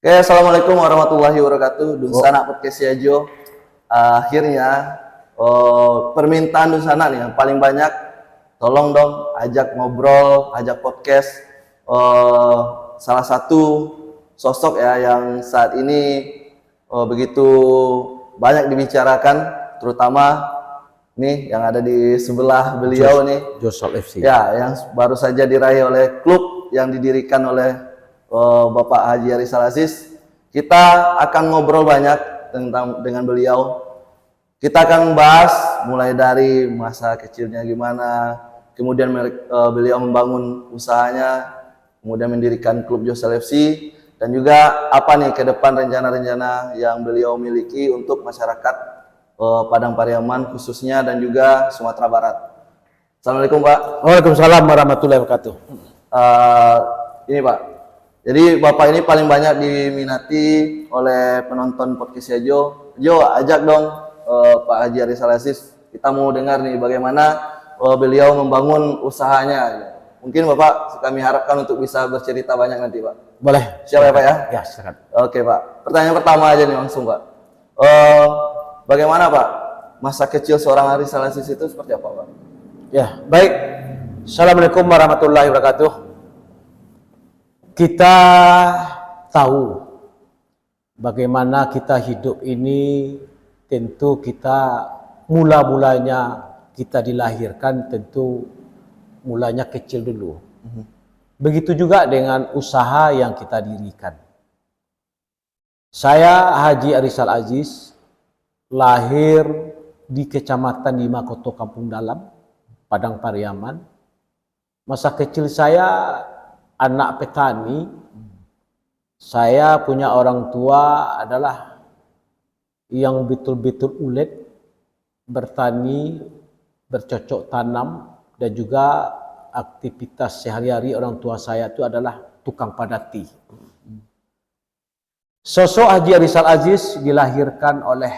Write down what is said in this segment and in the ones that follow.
Oke, assalamualaikum warahmatullahi wabarakatuh. Dunsana podcast Yajo. Akhirnya permintaan Dunsana nih yang paling banyak, tolong dong ajak ngobrol, ajak podcast salah satu sosok ya yang saat ini begitu banyak dibicarakan, terutama nih yang ada di sebelah beliau nih, Josol FC. Ya, yang baru saja diraih oleh klub yang didirikan oleh Bapak Haji Arizal Aziz. Kita akan ngobrol banyak dengan beliau. Kita akan bahas mulai dari masa kecilnya gimana, kemudian beliau membangun usahanya, kemudian mendirikan klub Josol FC, dan juga apa nih ke depan rencana-rencana yang beliau miliki untuk masyarakat Padang Pariaman khususnya dan juga Sumatera Barat. Assalamualaikum Pak. Waalaikumsalam warahmatullahi wabarakatuh. Ini Pak, jadi Bapak ini paling banyak diminati oleh penonton podcast Jo. Jo, ajak dong Pak Haji Arizal Aziz. Kita mau dengar nih bagaimana beliau membangun usahanya. Mungkin Bapak kami harapkan untuk bisa bercerita banyak nanti Pak. Boleh. Siap ya Pak ya? Ya, silakan. Oke Pak, pertanyaan pertama aja nih langsung Pak. Bagaimana Pak masa kecil seorang Arizal Aziz itu seperti apa Pak? Ya, baik. Assalamualaikum warahmatullahi wabarakatuh. Kita tahu bagaimana kita hidup ini, tentu kita mula-mulanya kita dilahirkan tentu mulanya kecil dulu. Begitu juga dengan usaha yang kita dirikan. Saya Haji Arizal Aziz lahir di Kecamatan Dimakoto Kampung Dalam, Padang Pariaman. Masa kecil saya anak petani. Saya punya orang tua adalah yang betul-betul ulet, bertani, bercocok tanam, dan juga aktivitas sehari-hari orang tua saya itu adalah tukang padati. Sosok Haji Arizal Aziz dilahirkan oleh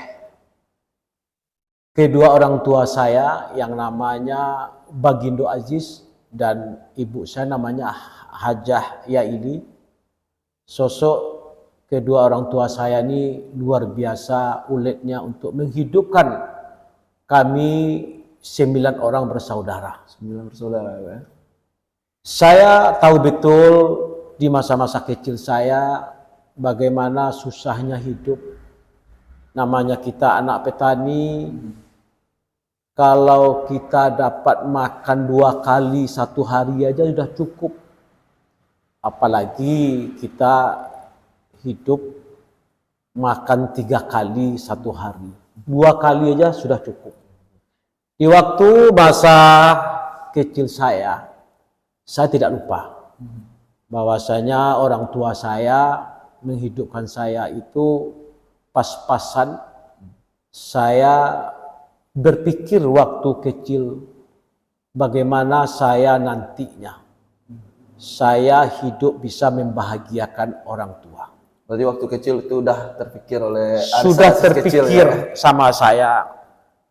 kedua orang tua saya yang namanya Bagindo Aziz dan ibu saya namanya Hajah Yaili. Sosok kedua orang tua saya ini luar biasa uletnya untuk menghidupkan kami 9 orang bersaudara. 9 bersaudara ya. Saya tahu betul di masa-masa kecil saya bagaimana susahnya hidup. Namanya kita anak petani. Kalau kita dapat makan 2 kali 1 hari aja sudah cukup. Apalagi kita hidup makan 3 kali 1 hari. 2 kali aja sudah cukup. Di waktu masa kecil saya tidak lupa bahwasanya orang tua saya menghidupkan saya itu pas-pasan. Saya berpikir waktu kecil bagaimana saya nantinya saya hidup bisa membahagiakan orang tua. Berarti waktu kecil itu udah terpikir oleh sudah terpikir kecil, ya? Sama saya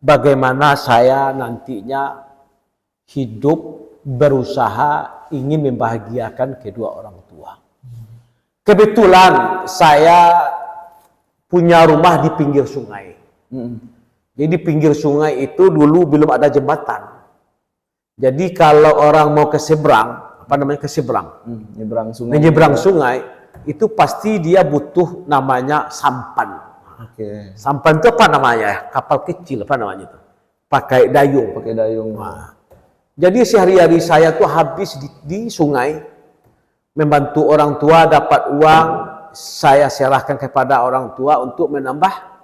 bagaimana saya nantinya hidup berusaha ingin membahagiakan kedua orang tua. Kebetulan saya punya rumah di pinggir sungai. Jadi di pinggir sungai itu dulu belum ada jembatan. Jadi kalau orang mau ke seberang, nyebrang sungai, itu pasti dia butuh namanya sampan. Sampan itu apa namanya? Kapal kecil apa namanya itu? Pakai dayung. Nah, jadi sehari-hari saya tuh habis di sungai membantu orang tua dapat uang, saya serahkan kepada orang tua untuk menambah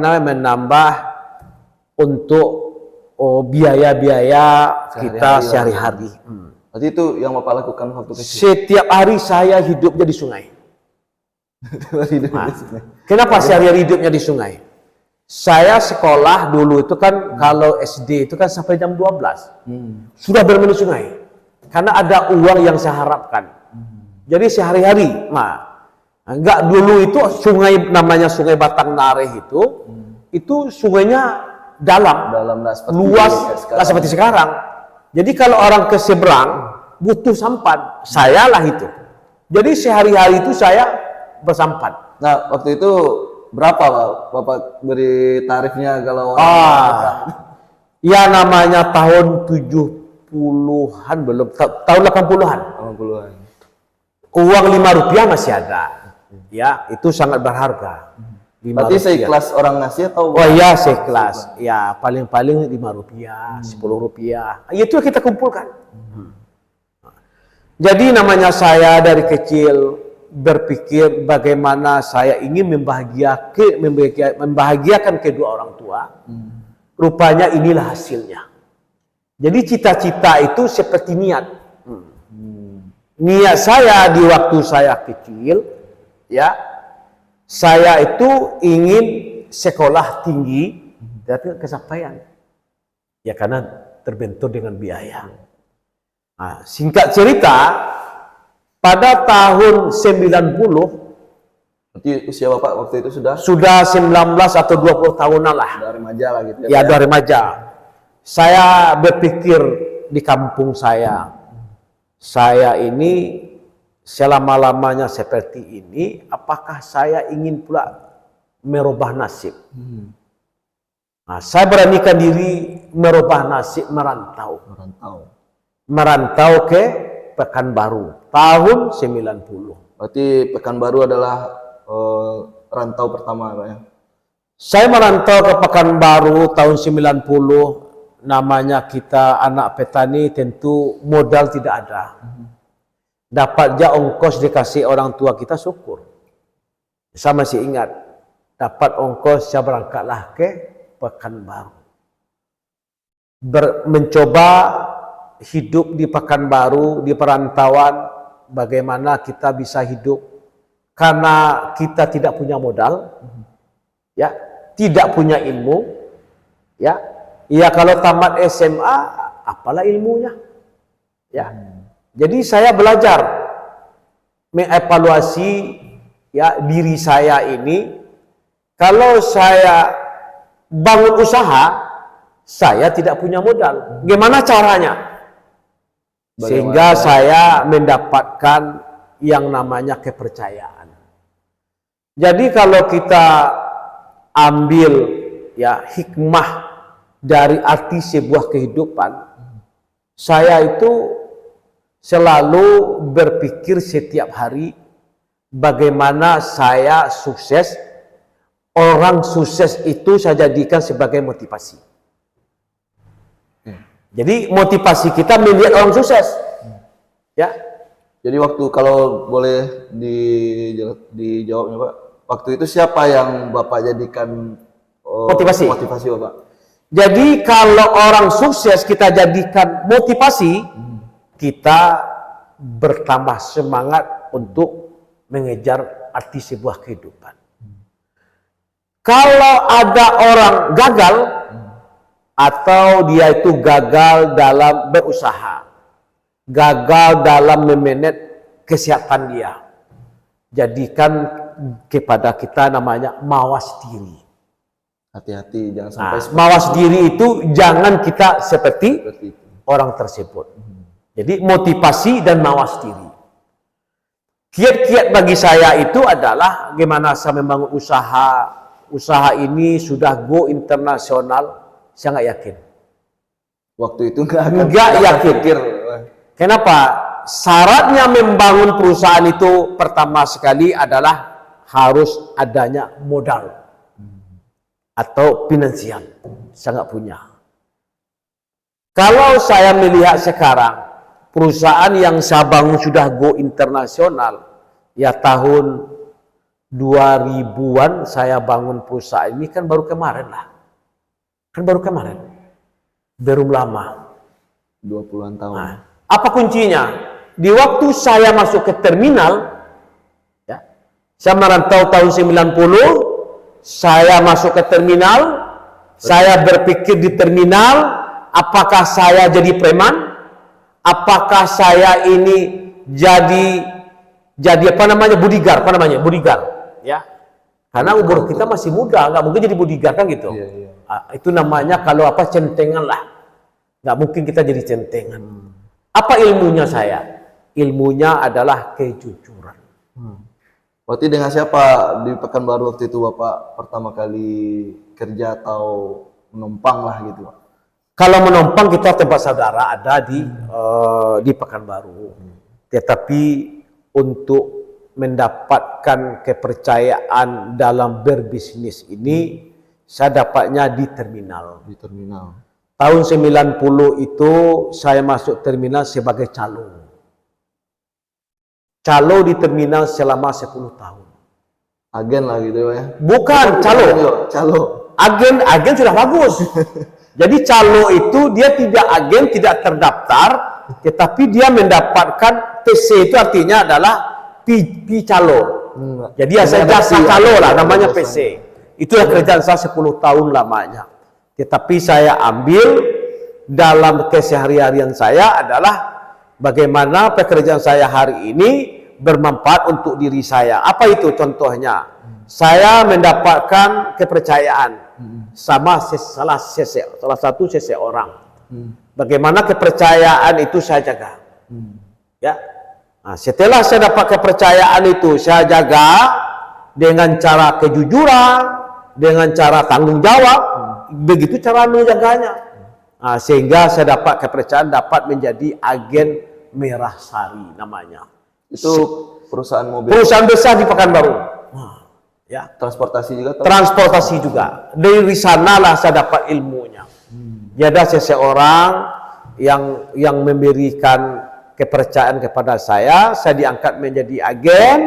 menambah untuk biaya-biaya kita sehari-hari. Berarti itu yang Bapak lakukan waktu kecil? Setiap hari saya hidupnya di sungai. Kenapa sehari-hari hidupnya di sungai? Saya sekolah dulu itu kan kalau SD itu kan sampai jam 12. Sudah bermain di sungai. Karena ada uang yang saya harapkan. Jadi sehari-hari, enggak dulu itu sungai namanya Sungai Batang Nareh itu sungainya dalam luas, nggak seperti sekarang. Jadi kalau orang ke seberang butuh sampan, sayalah itu. Jadi sehari-hari itu saya bersampan. Nah, waktu itu berapa Pak? Bapak beri tarifnya kalau Ya namanya tahun 70-an belum, tahun 80-an. 80-an. Uang Rp5 masih ada. Ya, itu sangat berharga. Berarti seikhlas orang ngasih atau? Oh iya, seikhlas. Ya, paling-paling Rp5, Rp10. Itu kita kumpulkan. Jadi namanya saya dari kecil berpikir bagaimana saya ingin membahagiakan kedua orang tua. Rupanya inilah hasilnya. Jadi cita-cita itu seperti niat. Niat saya di waktu saya kecil, ya, saya itu ingin sekolah tinggi, tapi kesampaian. Ya karena terbentur dengan biaya. Nah, singkat cerita, pada tahun 90, berarti usia Bapak waktu itu sudah 19 atau 20 tahunan lah. dari remaja lah gitu Ya, dari remaja. Saya berpikir di kampung saya ini selama-lamanya seperti ini, apakah saya ingin pula merubah nasib? Nah, saya beranikan diri merubah nasib, merantau ke Pekanbaru tahun 90. Berarti Pekanbaru adalah rantau pertama Pak ya? Saya merantau ke Pekanbaru tahun 90. Namanya kita anak petani, tentu modal tidak ada. Dapat aja ongkos dikasih orang tua kita, syukur. Saya masih ingat, dapat ongkos, saya berangkatlah ke Pekanbaru. Mencoba hidup di Pekanbaru, di perantauan, bagaimana kita bisa hidup karena kita tidak punya modal, ya, tidak punya ilmu, ya. Ya kalau tamat SMA, apalah ilmunya, ya. Jadi saya belajar mengevaluasi ya diri saya ini. Kalau saya bangun usaha, saya tidak punya modal. Gimana caranya? Sehingga saya mendapatkan yang namanya kepercayaan. Jadi kalau kita ambil ya hikmah dari arti sebuah kehidupan, saya itu selalu berpikir setiap hari bagaimana saya sukses. Orang sukses itu saya jadikan sebagai motivasi. Jadi motivasi kita melihat orang sukses, ya. Jadi waktu, kalau boleh dijawabnya Pak, waktu itu siapa yang Bapak jadikan motivasi Bapak? Jadi kalau orang sukses kita jadikan motivasi, kita bertambah semangat untuk mengejar arti sebuah kehidupan. Kalau ada orang gagal, atau dia itu gagal dalam berusaha, gagal dalam memanage kesehatan dia, jadikan kepada kita namanya mawas diri. Hati-hati, jangan sampai mawas diri itu jangan kita seperti orang tersebut. Jadi motivasi dan mawas diri. Kiat-kiat bagi saya itu adalah gimana saya membangun usaha ini sudah go internasional. Saya nggak yakin. Waktu itu nggak yakin. Kenapa? Syaratnya membangun perusahaan itu pertama sekali adalah harus adanya modal atau finansial. Saya nggak punya. Kalau saya melihat sekarang perusahaan yang saya bangun sudah go internasional, ya tahun 2000-an saya bangun perusahaan ini kan baru kemarin lah. Belum lama. 20-an tahun. Nah, apa kuncinya? Di waktu saya masuk ke terminal, ya, saya merantau tahun 90, saya masuk ke terminal, saya berpikir di terminal, apakah saya jadi preman? Apakah saya ini jadi bodyguard, ya? Karena umur kita masih muda, nggak mungkin jadi bodyguard kan gitu. Iya. Itu namanya kalau centengan lah. Nggak mungkin kita jadi centengan. Apa ilmunya saya? ilmunya adalah kejujuran. Berarti dengan siapa di Pekanbaru waktu itu Bapak pertama kali kerja atau menumpang lah gitu Pak? Kalau menumpang kita tempat saudara ada di Pekanbaru. Tetapi untuk mendapatkan kepercayaan dalam berbisnis ini saya dapatnya di terminal. Di terminal. Tahun 90 itu saya masuk terminal sebagai calo. Calo di terminal selama 10 tahun. Agen lah gitu ya. Bukan calo. Calo. Agen sudah bagus. Jadi calo itu dia tidak agen, tidak terdaftar, tetapi dia mendapatkan PC itu artinya adalah P calo. Jadi saya jasa calo lah namanya PC. Itulah kerjaan saya 10 tahun lamanya. Tetapi saya ambil dalam keseharian saya adalah bagaimana pekerjaan saya hari ini bermanfaat untuk diri saya. Apa itu contohnya? Saya mendapatkan kepercayaan sama salah satu seseorang. Bagaimana kepercayaan itu saya jaga. Ya. Nah, setelah saya dapat kepercayaan itu saya jaga dengan cara kejujuran, dengan cara tanggung jawab, begitu cara menjaganya. Nah, sehingga saya dapat kepercayaan dapat menjadi agen Merah Sari namanya. Itu perusahaan mobil. Perusahaan besar di Pekanbaru. Ya. Transportasi juga? Transportasi juga. Dari sanalah saya dapat ilmunya. Jadi ada seseorang yang memberikan kepercayaan kepada saya diangkat menjadi agen,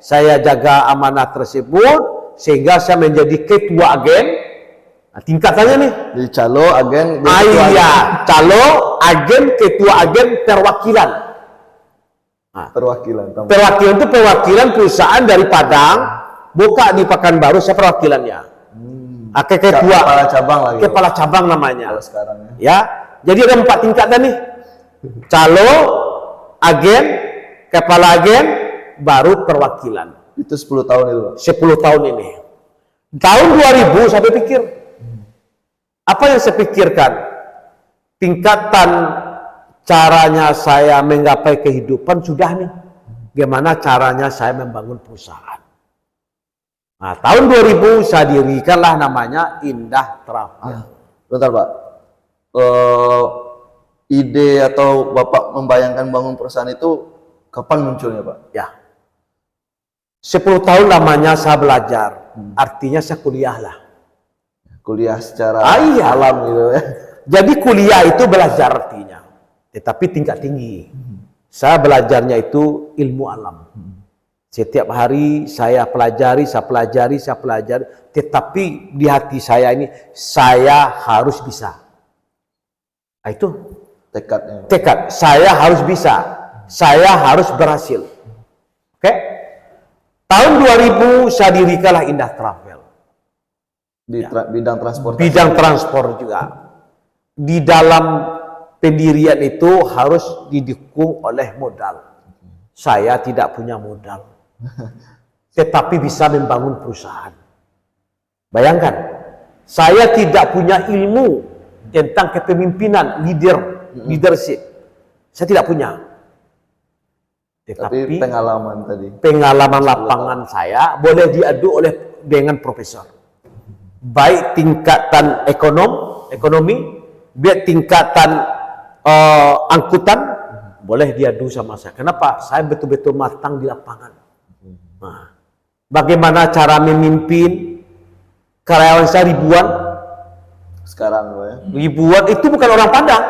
saya jaga amanah tersebut, sehingga saya menjadi ketua agen. Nah, tingkatannya nih. Di calo, agen. Iya, calo, agen, ketua agen, perwakilan. Nah, Perwakilan. perwakilan itu perwakilan perusahaan dari Padang, buka di Pekanbaru, saya perwakilannya. Ketua Kepala cabang lagi. Kepala cabang namanya. Kalau sekarang ya. Ya, jadi ada 4 tingkatan nih. Calo, agen, kepala agen, baru perwakilan. Itu 10 tahun itu Pak? 10 tahun ini. Tahun 2000 saya berpikir, apa yang saya pikirkan? Tingkatan caranya saya menggapai kehidupan sudah nih. Gimana caranya saya membangun perusahaan? Nah, tahun 2000 saya dirikanlah namanya Indah Travel. Bentar Pak. Ide atau Bapak membayangkan bangun perusahaan itu kapan munculnya Pak? Ya. 10 tahun lamanya saya belajar. Artinya saya kuliah lah. Kuliah secara Iya. alam gitu ya. Jadi kuliah itu belajar artinya. Tetapi tingkat tinggi. Saya belajarnya itu ilmu alam. Setiap hari saya pelajari. Tetapi di hati saya ini, saya harus bisa. Nah, itu Tekadnya. tekad. Saya harus bisa. Saya harus berhasil. Oke? Tahun 2000 saya dirikanlah Indah Travel. Di bidang transportasi. Bidang transport juga. Di dalam pendirian itu harus didukung oleh modal. Saya tidak punya modal. Tetapi bisa membangun perusahaan. Bayangkan, saya tidak punya ilmu tentang kepemimpinan, leadership. Saya tidak punya. Tapi pengalaman tadi. Pengalaman lapangan saya boleh diadu dengan profesor. Baik tingkatan ekonomi, baik tingkatan angkutan, boleh diadu sama saya. Kenapa? Saya betul-betul matang di lapangan. Nah, bagaimana cara memimpin karyawan saya ribuan? Sekarang Pak ya. Ribuan itu bukan orang Padang.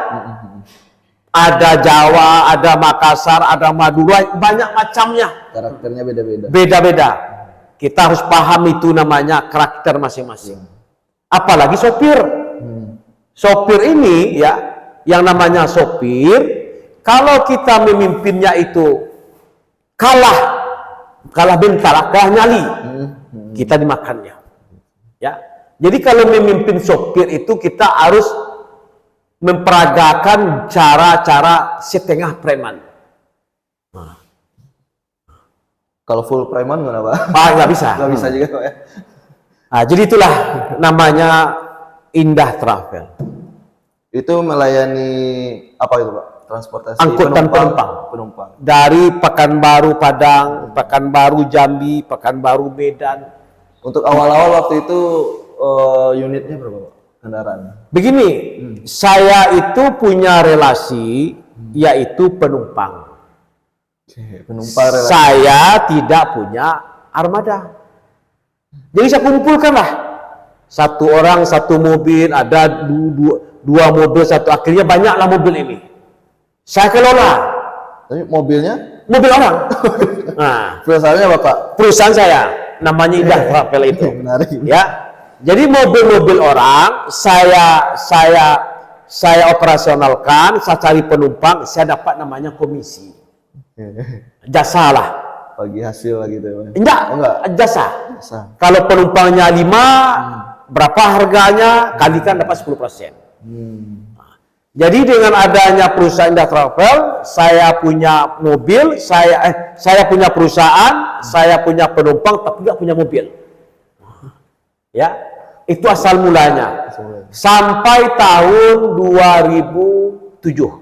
Ada Jawa, ada Makassar, ada Madura, banyak macamnya. Karakternya beda-beda. Beda-beda. Kita harus paham itu namanya karakter masing-masing. Apalagi sopir. Sopir ini ya, yang namanya sopir, kalau kita memimpinnya itu kalah bentar, kalah nyali, kita dimakannya. Ya. Jadi kalau memimpin sopir itu kita harus memperagakan cara-cara setengah preman. Kalau full preman gimana Pak? Nggak bisa. Nggak bisa juga Pak ya. Nah, jadi itulah namanya Indah Travel. Itu melayani apa itu Pak? transportasi angkutan penumpang. dari Pekanbaru Padang, Pekanbaru Jambi, Pekanbaru Medan. Untuk awal-awal waktu itu unitnya berapa Pak? Kendaraannya? Begini, saya itu punya relasi yaitu penumpang. Penumpang relasi. Saya tidak punya armada. Jadi saya kumpulkanlah satu orang satu mobil, ada dua mobil satu, akhirnya banyaklah mobil ini. Saya kelola. Tapi mobilnya? Mobil orang. Nah, Perusahaannya Bapak? perusahaan saya namanya Indah Travel itu. Menarik. Ya. Jadi mobil-mobil orang saya operasionalkan, saya cari penumpang, saya dapat namanya komisi. Jasa lah. Bagi hasil lagi gitu ya. Enggak, Oh, enggak. jasa. Jasa. Kalau penumpangnya 5, berapa harganya, kalikan dapat 10%. Jadi dengan adanya perusahaan Indah Travel, saya punya mobil, saya punya perusahaan, saya punya penumpang, tapi nggak punya mobil. Ya, itu asal mulanya. Sampai tahun 2007.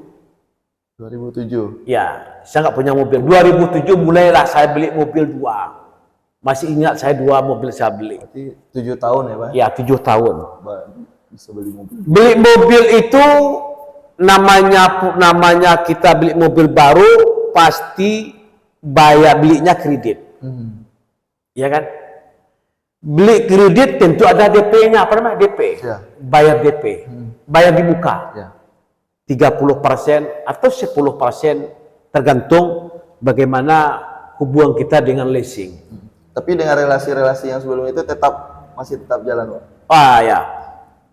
2007. Ya, saya nggak punya mobil. 2007 mulailah saya beli mobil 2. Masih ingat saya 2 mobil saya beli. Berarti 7 tahun ya Pak? Ya, 7 tahun. Bisa beli mobil. Beli mobil itu namanya kita beli mobil baru pasti belinya kredit. Ya kan? Beli kredit tentu ada DP-nya, apa namanya? DP. Ya. Bayar DP. Bayar di muka. Ya. 30% atau 10% tergantung bagaimana hubungan kita dengan leasing. Tapi dengan relasi-relasi yang sebelum itu masih tetap jalan Pak? Ah ya.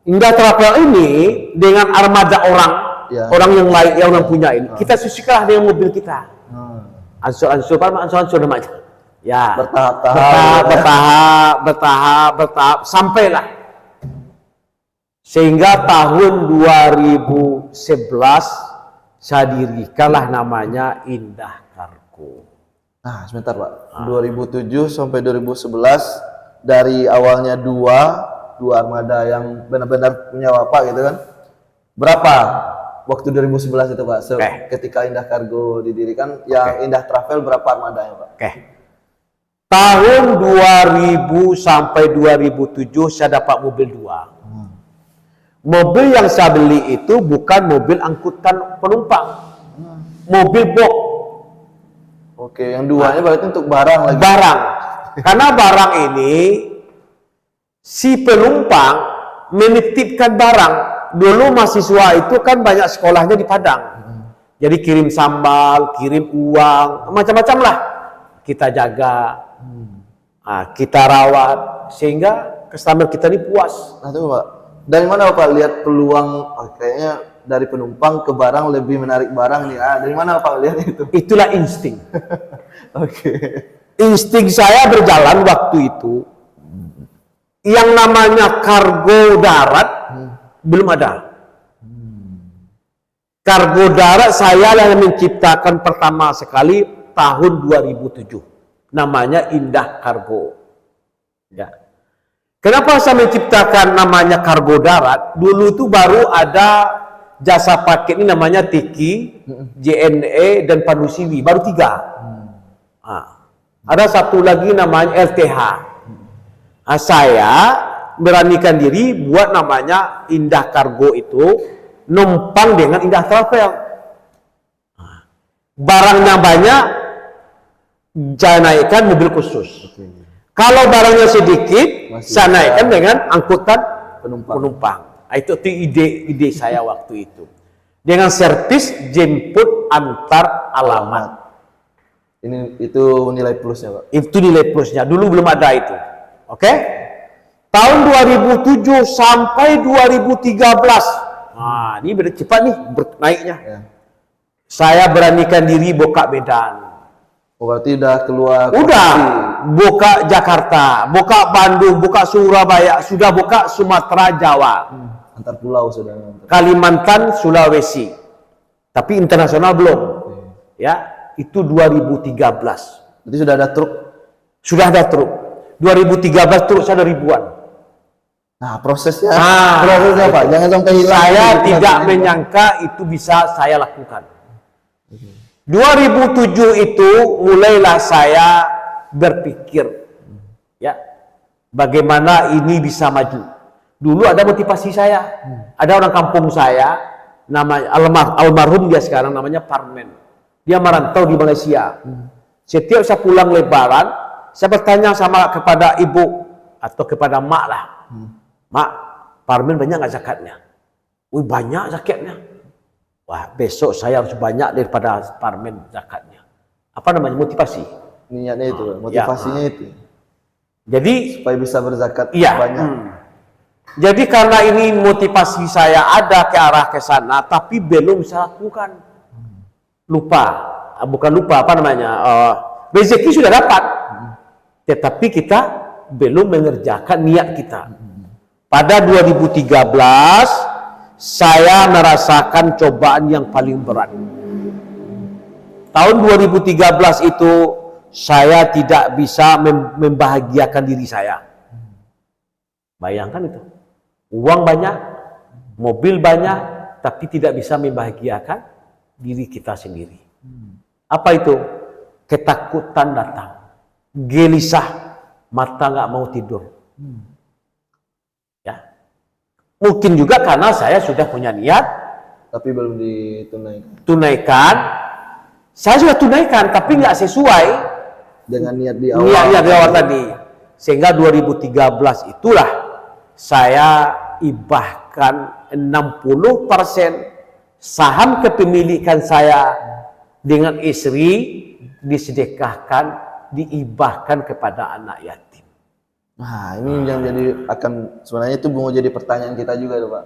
Indah Travel ini dengan armada orang, Ya. orang yang lain yang punya ini, kita susikanlah dengan mobil kita. Ansur-ansur, ansur-ansur namanya. Ya. Bertahap, sampailah. Sehingga tahun 2011 saya dirikanlah namanya Indah Cargo. Nah, sebentar Pak. 2007 sampai 2011 dari awalnya dua armada yang benar-benar punya Bapak gitu kan. Berapa waktu 2011 itu Pak? Ketika Indah Cargo didirikan, yang Indah Travel berapa armadanya Pak? Oke. Tahun 2000 sampai 2007 saya dapat mobil 2. Mobil yang saya beli itu bukan mobil angkutan penumpang. Mobil box. Oke, yang duanya berarti untuk barang lagi. Barang. Karena barang ini si penumpang menitipkan barang. Dulu mahasiswa itu kan banyak sekolahnya di Padang. Jadi kirim sambal, kirim uang, macam-macam lah. Kita jaga, kita rawat, sehingga customer kita ini puas. Nah, itu Pak. Dari mana Bapak lihat peluang kayaknya dari penumpang ke barang lebih menarik barang nih? Dari mana Bapak lihat itu? Itulah insting. Oke. Insting saya berjalan waktu itu. Yang namanya kargo darat belum ada. Kargo darat saya yang menciptakan pertama sekali tahun 2007. Namanya Indah Cargo. Ya. Kenapa saya menciptakan namanya kargo darat? Dulu itu baru ada jasa paket ini namanya Tiki, JNE dan Panusiwi, baru 3. Ada satu lagi namanya LTH. Saya beranikan diri buat namanya Indah Cargo itu numpang dengan Indah Travel. Barangnya banyak, saya naikkan mobil khusus. Kalau barangnya sedikit, saya naikkan dengan angkutan penumpang. Itu ide saya waktu itu. Dengan servis jemput antar alamat. Itu nilai plusnya Pak? Itu nilai plusnya. Dulu belum ada itu. Oke? Tahun 2007 sampai 2013. Nah, ini benar cepat nih naiknya. Ya. Saya beranikan diri buka Medan. Oh, berarti udah keluar. Udah buka Jakarta, buka Bandung, buka Surabaya, sudah buka Sumatera, Jawa. Antar pulau sudah. Kalimantan, Sulawesi. Tapi internasional belum. Ya, itu 2013. Berarti sudah ada truk? Sudah ada truk. 2013 truk saya ada ribuan. Nah, prosesnya Pak, jangan sampai hilang. Saya tidak menyangka itu bisa saya lakukan. 2007 itu mulailah saya berpikir, ya, bagaimana ini bisa maju. Dulu ada motivasi saya, ada orang kampung saya, namanya almarhum dia sekarang namanya Parmen. Dia merantau di Malaysia. Setiap saya pulang Lebaran, saya bertanya kepada ibu atau kepada mak lah, mak, Parmen banyak nggak zakatnya? Wih, banyak zakatnya. Wah, besok saya harus banyak daripada Parmen zakatnya. Apa namanya? Motivasi. Niatnya itu, motivasinya ya. itu. Jadi Supaya bisa berzakat iya, banyak. Jadi karena ini motivasi saya ada ke arah ke sana, tapi belum saya lakukan. Lupa, bukan lupa, apa namanya? Rezeki sudah dapat, tetapi kita belum mengerjakan niat kita. Pada 2013 saya merasakan cobaan yang paling berat. Tahun 2013 itu saya tidak bisa membahagiakan diri saya. Bayangkan itu. Uang banyak, mobil banyak, tapi tidak bisa membahagiakan diri kita sendiri. Apa itu? Ketakutan datang. Gelisah, mata nggak mau tidur. Ya. Mungkin juga karena saya sudah punya niat, Tapi belum ditunaikan. tunaikan. Saya sudah tunaikan, tapi nggak sesuai Dengan niat di awal. niat di awal tadi. Sehingga 2013 itulah saya ibahkan 60% saham kepemilikan saya dengan istri disedekahkan, diibahkan kepada anak yatim. Nah, ini yang sebenarnya itu mau jadi pertanyaan kita juga tuh, Pak.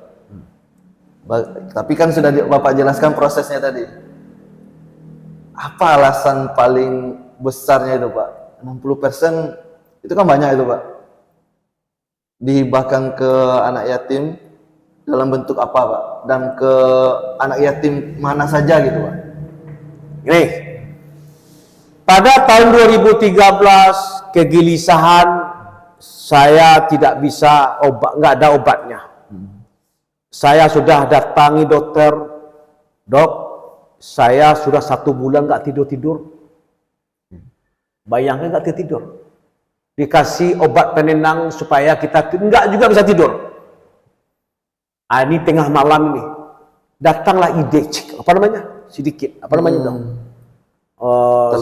Tapi kan sudah Bapak jelaskan prosesnya tadi. Apa alasan paling besarnya itu, Pak? 60% itu kan banyak itu, Pak. Dihibahkan ke anak yatim dalam bentuk apa, Pak? Dan ke anak yatim mana saja gitu, Pak? Ini pada tahun 2013 kegelisahan saya tidak bisa nggak ada obatnya. Saya sudah datangi dokter, dok, saya sudah 1 bulan nggak tidur. Bayangkan nggak tidur. Dikasih obat penenang supaya kita nggak juga bisa tidur. Ini tengah malam ini, datanglah ide, apa namanya? Sedikit, apa namanya dok?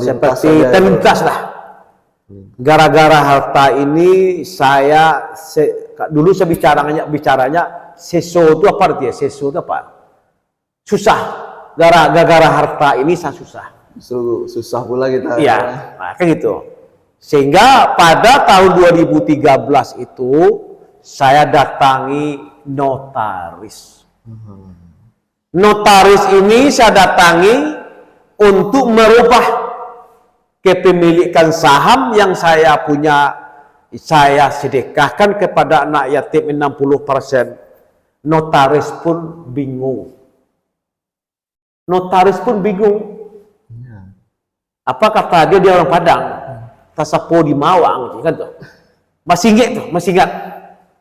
Seperti terlintas lah. Gara-gara harta ini saya dulu saya bicaranya seso itu apa artinya? Seso itu apa? Susah. Gara-gara harta ini saya susah. Susah pula kita. Iya, nah, kayak gitu. Sehingga pada tahun 2013 itu saya datangi notaris. Notaris ini saya datangi untuk merubah kepemilikan saham yang saya punya, saya sedekahkan kepada anak yatim 60%. Notaris pun bingung. Apa kata dia? Dia orang Padang. Tasapo di Mawang, kan tuh. Masih ingat.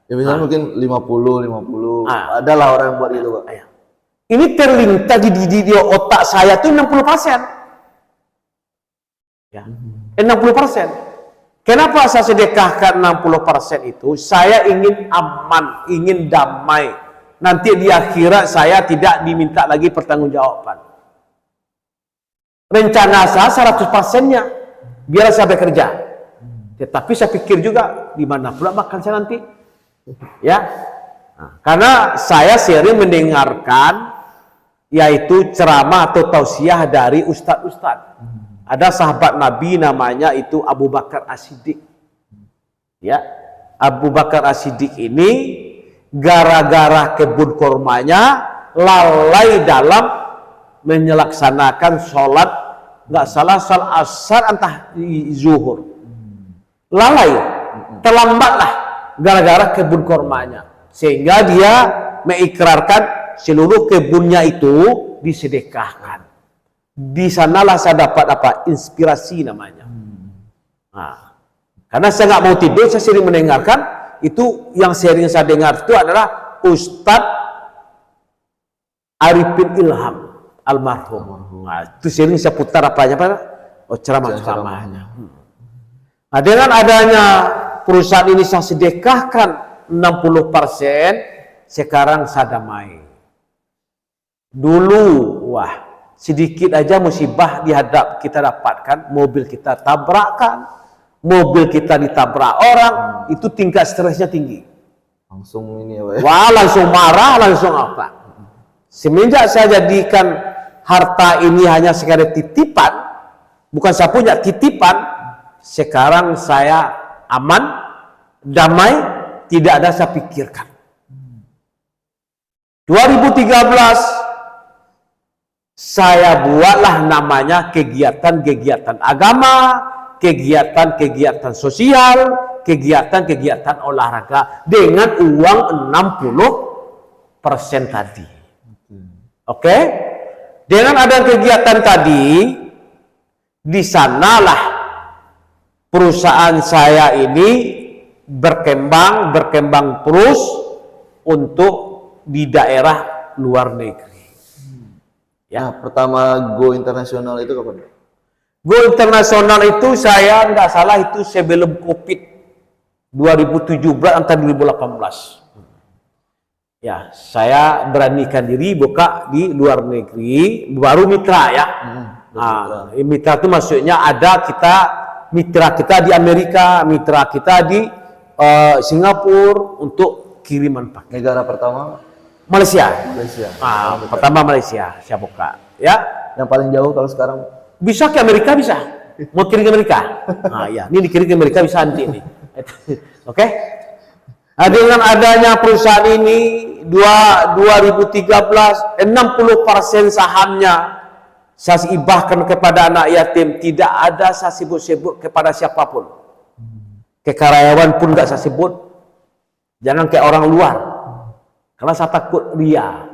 Ya misalnya mungkin 50. Adalah orang yang buat itu, Pak. Ini terlintas di otak saya tuh 60%. Ya. 60%. Kenapa saya sedekahkan 60% itu? Saya ingin aman, ingin damai. Nanti di akhirat saya tidak diminta lagi pertanggungjawaban. Rencana saya 100%-nya biar saya bekerja. Tetapi saya pikir juga di mana pula makan saya nanti. Ya. Karena saya sering mendengarkan yaitu ceramah atau tausiah dari ustadz-ustadz. Ada sahabat Nabi namanya itu Abu Bakar As-Siddiq. Ya, Abu Bakar As-Siddiq ini gara-gara kebun kurmanya lalai dalam menyelaksanakan sholat, nggak salah sholat asar entah zuhur. Lalai, terlambatlah gara-gara kebun kurmanya. Sehingga dia mengikrarkan seluruh kebunnya itu disedekahkan. Di sanalah saya dapat apa? Inspirasi namanya. Nah, karena saya nggak mau tidur, saya sering mendengarkan itu. Yang sering saya dengar itu adalah Ustadz Arifin Ilham. almarhum. Nah, itu sering saya putar apanya Pak? Oh, ceramah-ceramahnya. Nah, dengan adanya perusahaan ini saya sedekahkan 60%, sekarang saya damai. Dulu, wah, sedikit aja musibah kita dapatkan, mobil kita tabrakan, mobil kita ditabrak orang, itu tingkat stresnya tinggi. Langsung ini ya Pak. Wah, langsung marah, langsung apa. Semenjak saya jadikan harta ini hanya sekadar titipan, bukan saya punya titipan, sekarang saya aman, damai, tidak ada saya pikirkan. 2013 saya buatlah namanya kegiatan-kegiatan agama, kegiatan-kegigiatan sosial, kegiatan-kegiatan olahraga dengan uang 60% tadi. Oke? Dengan ada kegiatan tadi, di sanalah perusahaan saya ini berkembang terus untuk di daerah luar negeri. Ya, pertama go internasional itu kapan? Go internasional itu saya nggak salah itu sebelum COVID 2017 antara 2018. Ya, saya beranikan diri buka di luar negeri, baru mitra ya. Nah, mitra itu maksudnya ada mitra kita di Amerika, mitra kita di Singapura untuk kiriman paket. Negara pertama Malaysia. Malaysia. Pertama Malaysia saya buka. Ya, Yang paling jauh kalau sekarang bisa ke Amerika bisa. Mau kirim ke Amerika? Nah, ya, ini dikirim ke Amerika bisa nanti ini. Oke? Nah, dengan adanya perusahaan ini 2013 60% sahamnya saya hibahkan kepada anak yatim, tidak ada saya sebut-sebut kepada siapapun. Ke karyawan pun nggak saya sebut. Jangan kayak orang luar. Karena saya takut ria.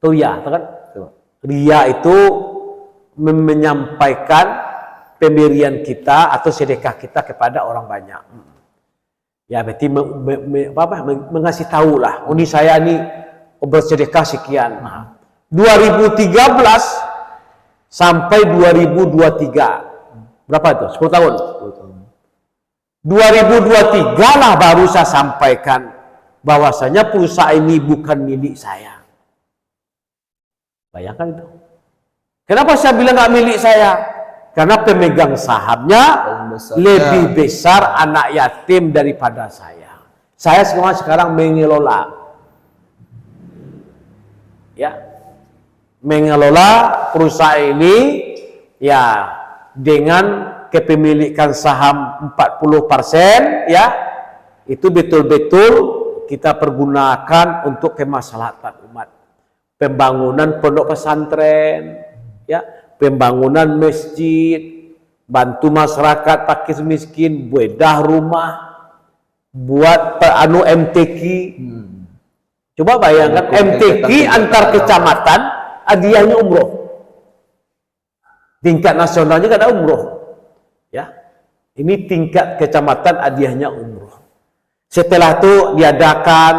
Tuh ya, kan? Ria itu menyampaikan pemberian kita atau sedekah kita kepada orang banyak. Ya, berarti mengasih tahu lah. Ini saya ini bersedekah sekian. 2013 sampai 2023. Berapa itu? 10 tahun. 2023 lah baru saya sampaikan bahwasanya perusahaan ini bukan milik saya. Bayangkan itu. Kenapa saya bilang nggak milik saya? Karena pemegang sahamnya lebih besar anak yatim daripada saya. Saya sekarang mengelola. Ya. Mengelola perusahaan ini ya dengan kepemilikan saham 40% ya. Itu betul-betul kita pergunakan untuk kemaslahatan umat. Pembangunan pondok pesantren, ya, pembangunan masjid, bantu masyarakat fakir miskin, bedah rumah, buat MTQ. Coba bayangkan MTQ antar kecamatan hadiahnya umroh. Tingkat nasionalnya kan ada umroh. Ya. Ini tingkat kecamatan hadiahnya umroh. Setelah itu diadakan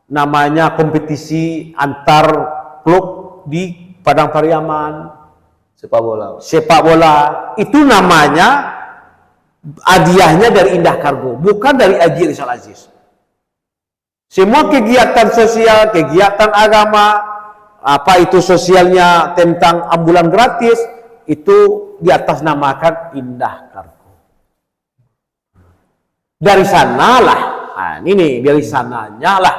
namanya kompetisi antar klub di Padang Pariaman, sepak bola itu namanya hadiahnya dari Indah Kargo, bukan dari Haji Rizal Aziz. Semua kegiatan sosial, kegiatan agama, apa itu sosialnya tentang ambulan gratis, itu di atas namakan Indah Kargo. Dari sanalah, nah ini dari sananya lah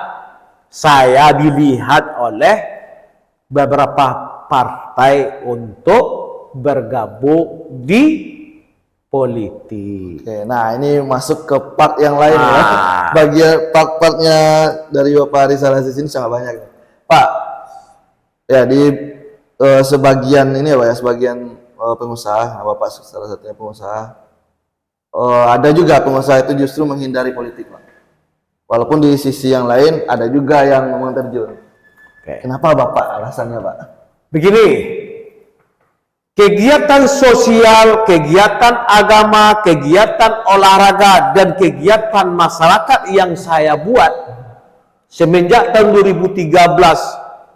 saya dilihat oleh beberapa partai untuk bergabung di politik. Oke, nah ini masuk ke part yang lain ya. Bagian part-partnya dari Bapak Rizal Aziz ini sangat banyak. Pak, ya di sebagian ini ya Pak ya, sebagian pengusaha, Bapak salah satunya pengusaha. Ada juga pengusaha itu justru menghindari politik Pak. Walaupun di sisi yang lain ada juga yang memang terjun. Kenapa Bapak alasannya Pak? Begini, kegiatan sosial, kegiatan agama, kegiatan olahraga, dan kegiatan masyarakat yang saya buat semenjak tahun 2013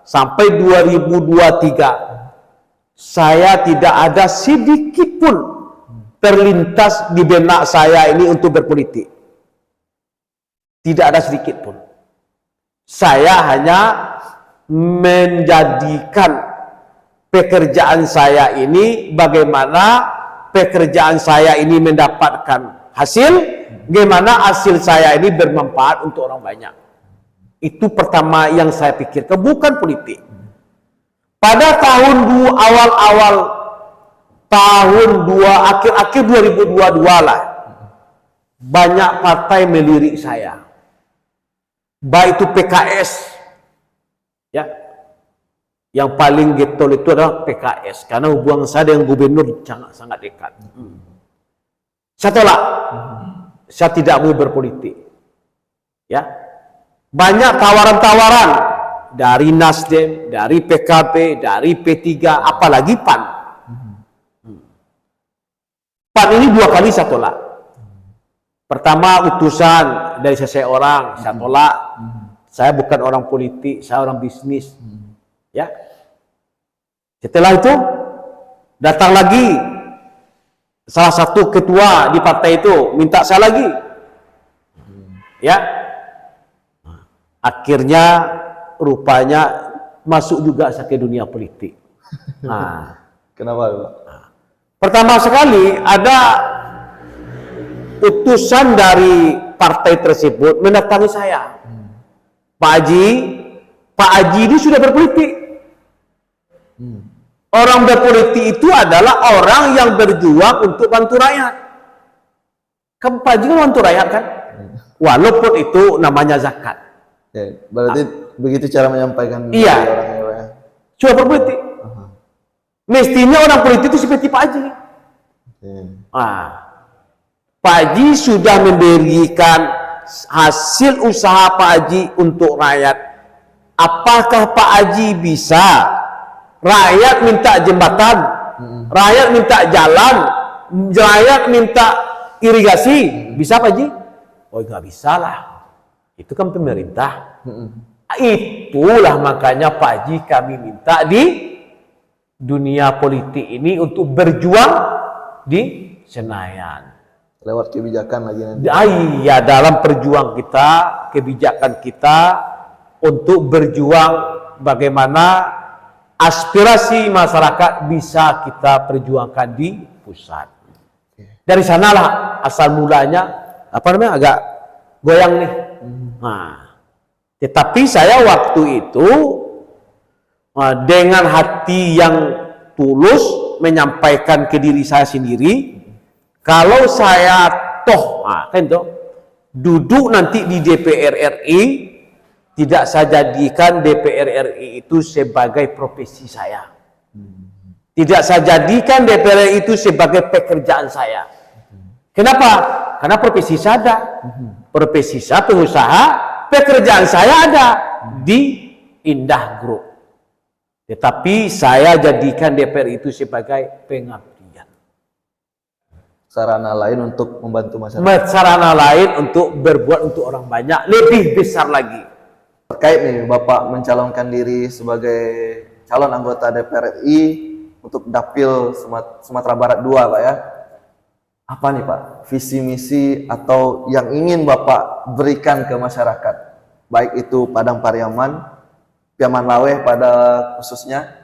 sampai 2023 saya tidak ada sedikit pun terlintas di benak saya ini untuk berpolitik. Tidak ada sedikit pun. Saya hanya menjadikan pekerjaan saya ini bagaimana pekerjaan saya ini mendapatkan hasil, bagaimana hasil saya ini bermanfaat untuk orang banyak. Itu pertama yang saya pikirkan, bukan politik. Pada tahun awal-awal tahun akhir-akhir 2022 lah, banyak partai melirik saya. Baik itu PKS, ya, yang paling getol itu adalah PKS karena hubungan saya dengan gubernur sangat dekat. Saya tolak, saya tidak mau berpolitik. Ya, banyak tawaran-tawaran dari Nasdem, dari PKB, dari P3, apalagi PAN. PAN ini 2 kali saya tolak. Pertama utusan dari seseorang, saya tolak. Saya bukan orang politik, saya orang bisnis. Ya. Setelah itu datang lagi salah satu ketua di partai itu minta saya lagi. Ya. Akhirnya rupanya masuk juga saya ke dunia politik. Nah, Kenapa, Pak? pertama sekali ada utusan dari partai tersebut mendatangi saya. Pak Haji ini sudah berpolitik. Orang berpolitik itu adalah orang yang berjuang untuk bantu rakyat. Kan Pak Haji kan bantu rakyat kan? Walaupun itu namanya zakat. Ya, berarti begitu cara menyampaikan Iya. dari orangnya, Pak, ya? Sudah berpolitik. Mestinya orang politik itu seperti Pak Haji. Pak Haji sudah memberikan hasil usaha Pak Haji untuk rakyat. Apakah Pak Haji bisa? Rakyat minta jembatan, rakyat minta jalan, rakyat minta irigasi, bisa Pak Haji? Oh nggak bisa lah, itu kan pemerintah. Itulah makanya Pak Haji kami minta di dunia politik ini untuk berjuang di Senayan. Lewat kebijakan lagi nanti. Ya, dalam perjuang kita, kebijakan kita untuk berjuang bagaimana aspirasi masyarakat bisa kita perjuangkan di pusat. Dari sanalah asal mulanya agak goyang nih. Nah, tetapi saya waktu itu dengan hati yang tulus menyampaikan ke diri saya sendiri, kalau saya duduk nanti di DPR RI, tidak saya jadikan DPR RI itu sebagai profesi saya. Tidak saya jadikan DPR RI itu sebagai pekerjaan saya. Kenapa? Karena profesi saya ada. Profesi saya pengusaha, pekerjaan saya ada di Indah Group. Tetapi saya jadikan DPR itu sebagai pengabdian. Sarana lain untuk membantu masyarakat. Sarana lain untuk berbuat untuk orang banyak, lebih besar lagi. Terkait nih Bapak mencalonkan diri sebagai calon anggota DPR RI untuk Dapil Sumatera Barat 2, Pak ya. Apa nih Pak visi misi atau yang ingin Bapak berikan ke masyarakat, baik itu Padang Pariaman, Piaman Laweh pada khususnya,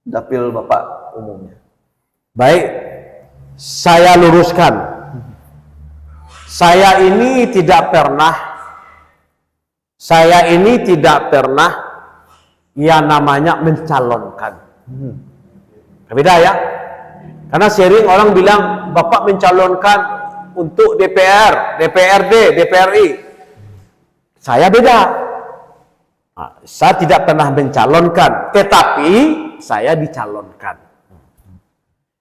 Dapil Bapak umumnya. Baik, saya luruskan. Saya ini tidak pernah yang namanya mencalonkan. Beda ya. Karena sering orang bilang Bapak mencalonkan untuk DPR, DPRD, DPRI. Saya beda. Saya tidak pernah mencalonkan, tetapi saya dicalonkan.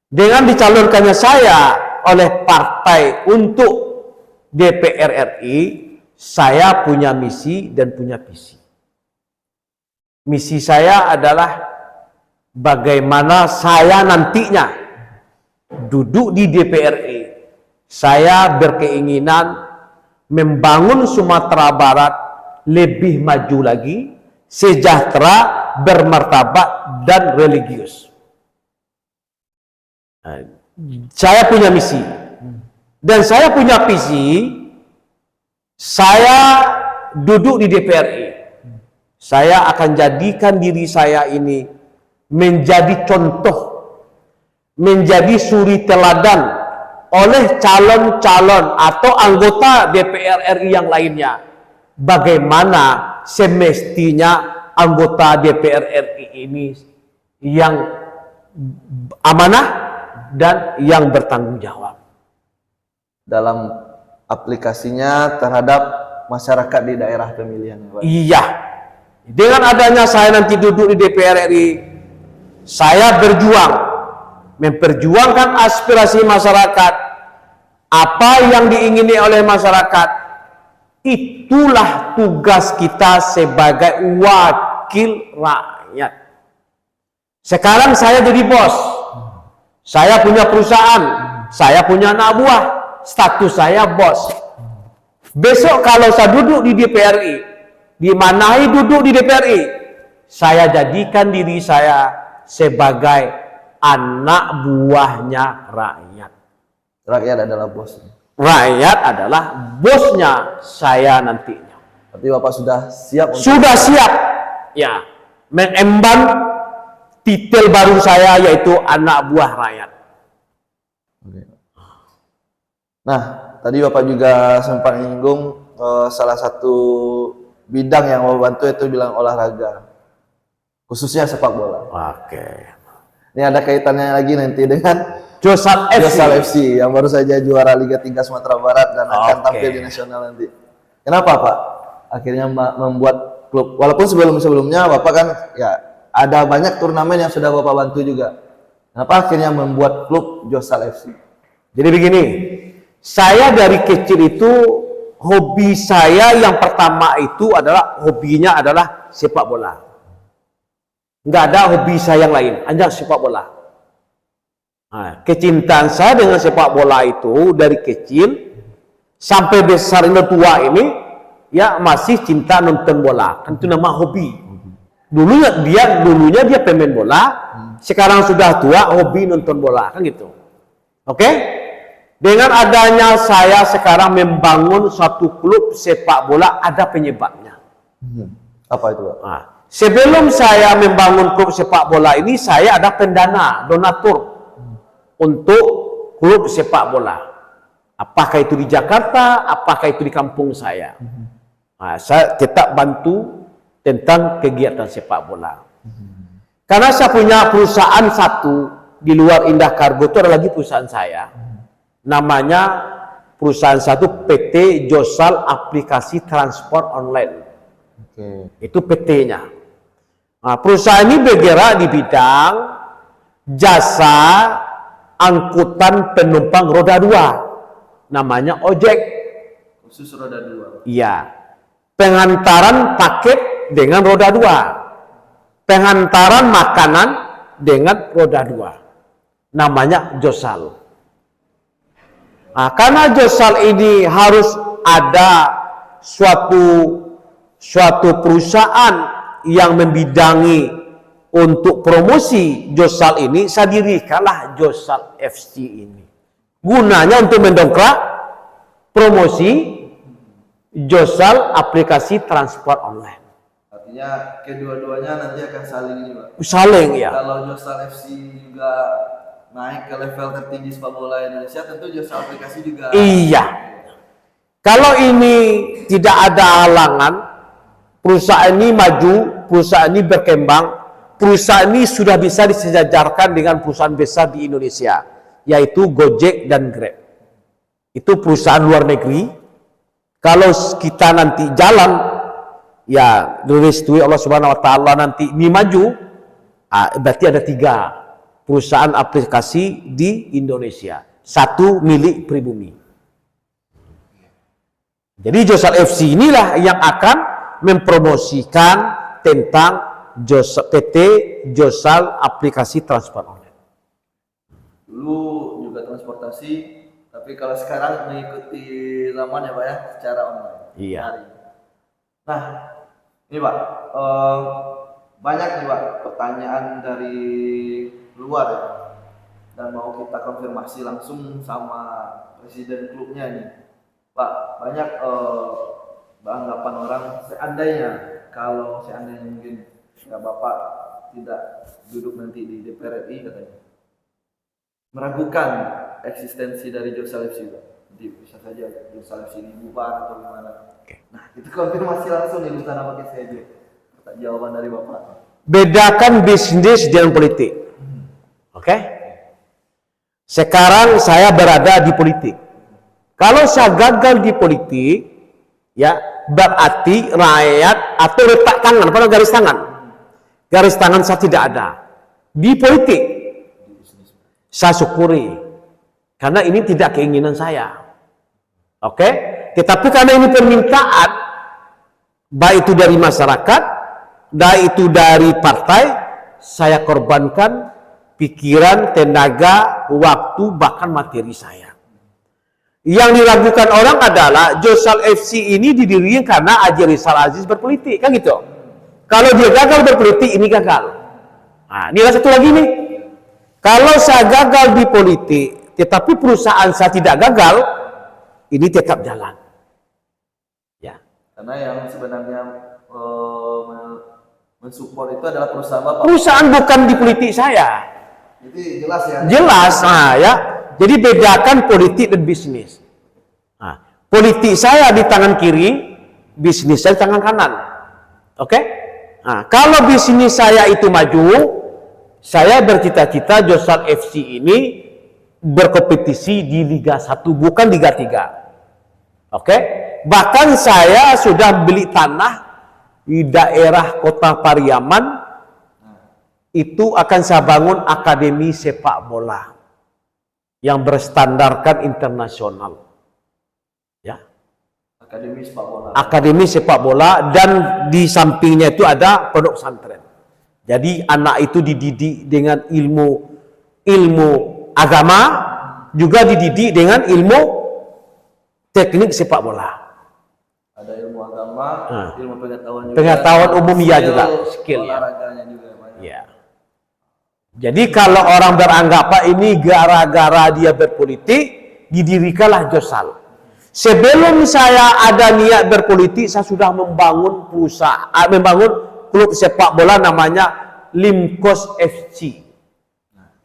Dengan dicalonkannya saya oleh partai untuk DPR RI, saya punya misi dan punya visi. Misi saya adalah bagaimana saya nantinya duduk di DPR RI. Saya berkeinginan membangun Sumatera Barat lebih maju lagi, sejahtera, bermartabat, dan religius. Saya punya misi dan saya punya visi. Saya duduk di DPR RI. Saya akan jadikan diri saya ini menjadi contoh, menjadi suri teladan oleh calon-calon atau anggota DPR RI yang lainnya. Bagaimana semestinya anggota DPR RI ini yang amanah dan yang bertanggung jawab dalam aplikasinya terhadap masyarakat di daerah pemilihan. Iya, dengan adanya saya nanti duduk di DPR RI, saya berjuang, memperjuangkan aspirasi masyarakat, apa yang diingini oleh masyarakat. Itulah tugas kita sebagai wakil rakyat. Sekarang saya jadi bos, saya punya perusahaan, saya punya anak buah, status saya bos. Besok kalau saya duduk di DPR RI, dimanai duduk di DPR RI, saya jadikan diri saya sebagai anak buahnya rakyat. Rakyat adalah bos. Rakyat adalah bosnya saya nantinya. Berarti Bapak sudah siap untuk Sudah siap ya mengemban titel baru saya, yaitu anak buah rakyat. Oke. Nah, tadi Bapak juga sempat menyinggung salah satu bidang yang Bapak bantu itu bilang olahraga, khususnya sepak bola. Oke. Ini ada kaitannya lagi nanti dengan Josal FC. Josal FC yang baru saja juara Liga 3 Sumatera Barat dan akan tampil di nasional nanti. Kenapa Pak akhirnya membuat klub? Walaupun sebelumnya Bapak kan ya ada banyak turnamen yang sudah Bapak bantu juga. Kenapa akhirnya membuat klub Josal FC? Jadi begini, saya dari kecil itu hobi saya yang pertama itu adalah hobinya adalah sepak bola. Nggak ada hobi saya yang lain, hanya sepak bola. Nah, kecintaan saya dengan sepak bola itu dari kecil sampai besar ini tua ini ya masih cinta nonton bola. Kan itu nama hobi. Dulunya dia pemain bola, sekarang sudah tua hobi nonton bola, kan gitu. Oke? Dengan adanya saya sekarang membangun suatu klub sepak bola, ada penyebabnya. Apa itu Pak? Nah, sebelum saya membangun klub sepak bola ini, saya ada pendana, donatur untuk klub sepak bola. Apakah itu di Jakarta, apakah itu di kampung saya. Nah, saya tetap bantu tentang kegiatan sepak bola. Karena saya punya perusahaan satu di luar Indah Kargo, itu ada lagi perusahaan saya. Namanya perusahaan satu PT Josal Aplikasi Transport Online. Itu PT-nya. Nah, perusahaan ini bergerak di bidang jasa angkutan penumpang roda 2, namanya ojek. Khusus roda 2. Iya. Pengantaran paket dengan roda 2. Pengantaran makanan dengan roda 2. Namanya Josal. Nah, karena Josal ini harus ada suatu perusahaan yang membidangi untuk promosi Josal ini, saya dirikanlah Josal FC ini. Gunanya untuk mendongkrak promosi Josal Aplikasi Transport Online. Artinya kedua-duanya nanti akan saling ini Pak. Saling ya. Kalau Josal FC juga naik ke level tertinggi sepak bola Indonesia, tentu Josal Aplikasi juga. Iya. Kalau ini tidak ada halangan, perusahaan ini maju, perusahaan ini berkembang, perusahaan ini sudah bisa disejajarkan dengan perusahaan besar di Indonesia, yaitu Gojek dan Grab. Itu perusahaan luar negeri. Kalau kita nanti jalan, ya direstui Allah Subhanahu Wa Taala nanti ini maju, berarti ada 3 perusahaan aplikasi di Indonesia, 1 milik pribumi. Jadi Josal FC inilah yang akan mempromosikan tentang PT Josal Aplikasi Transport Online. Dulu juga transportasi, tapi kalau sekarang mengikuti zaman ya Pak ya, secara online. Iya. Nah, ini Pak, banyak nih Pak pertanyaan dari luar ya, dan mau kita konfirmasi langsung sama presiden klubnya nih, Pak. Banyak anggapan orang seandainya mungkin ya Bapak tidak duduk nanti di DPR RI katanya, meragukan eksistensi dari Joshal FC, Pak. Nanti bisa saja Joshal FC ini bubar atau gimana. Nah, itu konfirmasi langsung nih Ustaz pakai saja. Jawaban dari Bapak. Bedakan bisnis dengan politik. Oke? Sekarang saya berada di politik. Kalau saya gagal di politik, ya berarti rakyat atau letak tangan, pada garis tangan. Garis tangan saya tidak ada. Di politik, saya syukuri. Karena ini tidak keinginan saya. Oke? Tetapi karena ini permintaan, baik itu dari masyarakat, baik itu dari partai, saya korbankan pikiran, tenaga, waktu, bahkan materi saya. Yang diragukan orang adalah Joshal FC ini didirikan karena Haji Rizal Aziz berpolitik, kan gitu. Kalau dia gagal berpolitik, ini gagal. Nah, ini satu lagi nih. Kalau saya gagal di politik, tetapi perusahaan saya tidak gagal, ini tetap jalan. Ya. Karena yang sebenarnya mensupport itu adalah perusahaan Bapak. Perusahaan bukan di politik saya. Itu jelas ya. Jelas, nah ya. Jadi bedakan politik dan bisnis. Nah, politik saya di tangan kiri, bisnis saya di tangan kanan. Oke? Nah, kalau bisnis saya itu maju, saya bercita-cita Joshal FC ini berkompetisi di Liga 1, bukan Liga 3. Oke? Bahkan saya sudah beli tanah di daerah Kota Pariaman, itu akan saya bangun akademi sepak bola yang berstandarkan internasional. Ya. Akademi sepak bola, dan di sampingnya itu ada pondok pesantren. Jadi anak itu dididik dengan ilmu agama, juga dididik dengan ilmu teknik sepak bola. Ada ilmu agama, ilmu pengetahuan juga. Pengetahuan umum ya juga, skill ya. Ya. Jadi kalau orang beranggapan ini gara-gara dia berpolitik, didirikanlah Joshal. Sebelum saya ada niat berpolitik, saya sudah membangun perusahaan, membangun klub sepak bola namanya Limkos FC.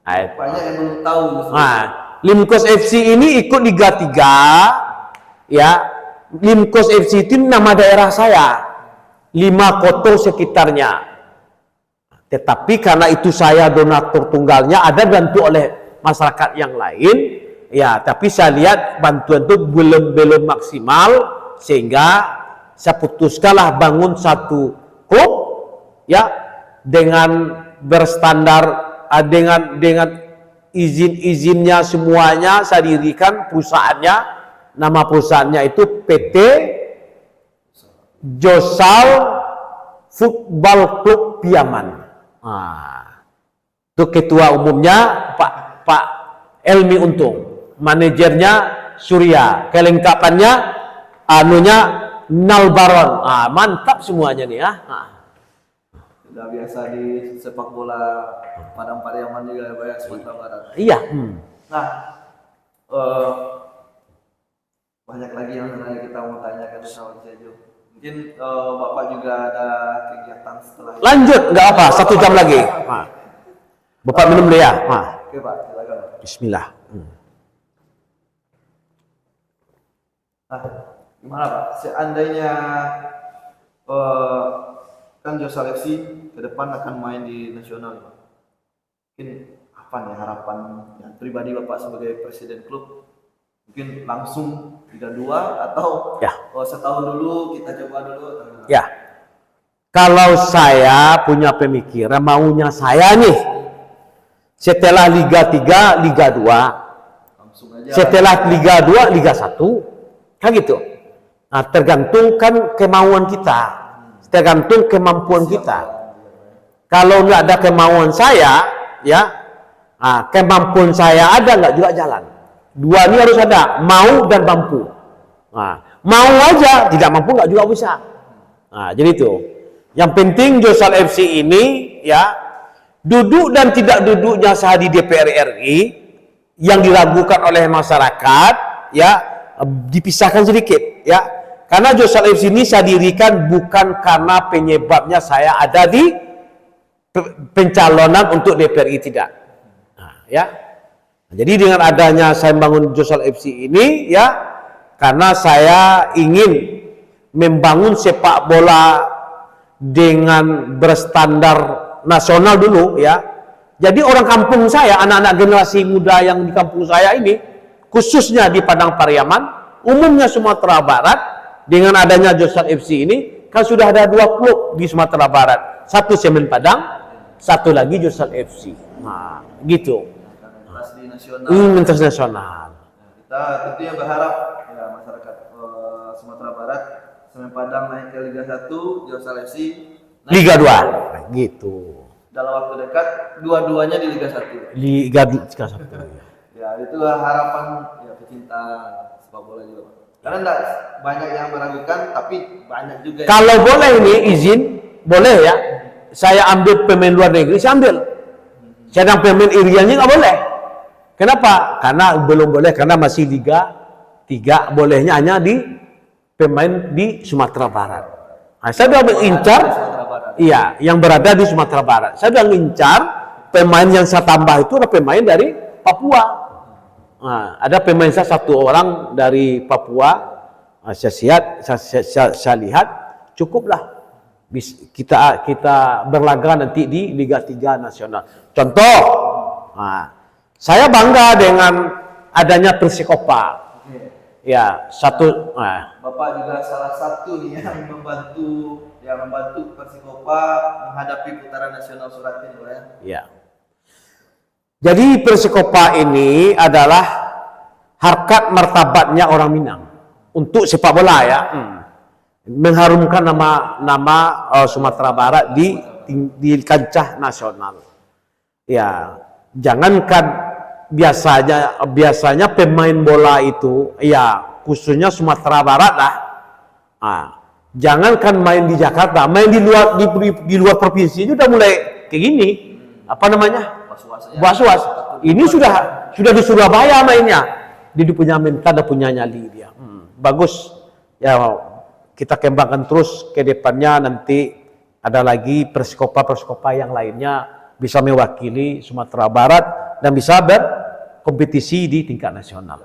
Banyak yang belum tahu. Nah, Limkos FC ini ikut Liga 3, ya. Limkos FC itu nama daerah saya, 5 kota sekitarnya. Tetapi karena itu saya donatur tunggalnya, ada bantu oleh masyarakat yang lain, ya. Tapi saya lihat bantuan itu belum maksimal, sehingga saya putuskanlah bangun satu klub, ya, dengan berstandar, dengan izin-izinnya semuanya saya dirikan perusahaannya. Nama perusahaannya itu PT Joshal Football Club Piaman. Nah, itu ketua umumnya Pak Elmi Untung, manajernya Surya, kelengkapannya anunya Nalbaron. Mantap semuanya nih ya. Sudah biasa di sepak bola Padang Pariaman juga ya Pak ya, Sumatera Barat. Iya. Nah, banyak lagi yang sebenarnya kita mau tanyakan sama Sejo. Mungkin Bapak juga ada kegiatan setelah ini. Lanjut, nggak apa, 1 jam lagi. Bapak minum dulu ya. Oke Pak, silakan. Bismillah. Nah, gimana Pak? Seandainya kan Joshal FC ke depan akan main di nasional, Pak. Mungkin apa nih harapan yang pribadi Bapak sebagai presiden klub? Mungkin langsung Liga 2 atau ya, setahun dulu kita coba dulu. Ya. Kalau saya punya pemikiran, maunya saya nih setelah Liga 3, Liga 2, langsung aja. Setelah Liga 2, Liga 1, kan gitu. Nah, tergantung kan kemauan kita, tergantung kemampuan kita. Kalau nggak ada kemauan saya, ya, kemampuan saya ada nggak juga jalan. Dua ini harus ada, mau dan mampu. Nah, mau aja, tidak mampu nggak juga bisa. Nah, jadi itu. Yang penting Joshal FC ini, ya, duduk dan tidak duduknya saya di DPR RI, yang diragukan oleh masyarakat, ya, dipisahkan sedikit, ya. Karena Josal FC ini saya dirikan bukan karena penyebabnya saya ada di pencalonan untuk DPRI, tidak. Nah, ya. Jadi dengan adanya saya membangun Josal FC ini, ya, karena saya ingin membangun sepak bola dengan berstandar nasional dulu, ya. Jadi orang kampung saya, anak-anak generasi muda yang di kampung saya ini, khususnya di Padang Pariaman, umumnya Sumatera Barat, dengan adanya Josal FC ini, kan sudah ada 2 klub di Sumatera Barat. Satu Semen Padang, satu lagi Josal FC. Nah, gitu. Kelas di nasional. Lintas nasional. Kita tentunya berharap ya masyarakat Sumatera Barat, Semen Padang naik ke Liga 1, Josal FC naik Liga 2. Gitu. dalam waktu dekat, dua-duanya di Liga 1. Liga 1. Ya, itu harapan ya pecinta sepak bola juga, Pak. Karena enggak banyak yang meragukan, tapi banyak juga yang... Kalau boleh ini izin, boleh ya. Saya ambil pemain luar negeri, saya ambil. Sedang pemain Iriannya nggak boleh. Kenapa? Karena belum boleh, karena masih Liga 3, bolehnya hanya di pemain di Sumatera Barat. Nah, saya sudah mengincar, iya, yang berada di Sumatera Barat. Saya sudah mengincar pemain yang saya tambah itu adalah pemain dari Papua. Nah, ada pemain saya 1 orang dari Papua. Nah, saya lihat cukuplah. Kita berlaga nanti di Liga 3 nasional. Contoh, nah, saya bangga dengan adanya Persikopa. Ya, nah. Bapak juga salah satu nih yang membantu Persikopa menghadapi putaran nasional Suratin, Pak, ya. Ya. Jadi Persikopa ini adalah harkat martabatnya orang Minang untuk sepak bola, ya. Mengharumkan nama Sumatera Barat di kancah nasional. Ya, jangankan biasanya pemain bola itu, ya, khususnya Sumatera Barat lah. Nah, jangankan main di Jakarta, main di luar provinsi itu udah mulai kayak gini. Apa namanya? Was-was. Ini sudah di Surabaya mainnya. Dia punya mental dan punya nyali dia. Bagus. Ya, kita kembangkan terus ke depannya, nanti ada lagi Persikopa yang lainnya bisa mewakili Sumatera Barat dan bisa berkompetisi di tingkat nasional.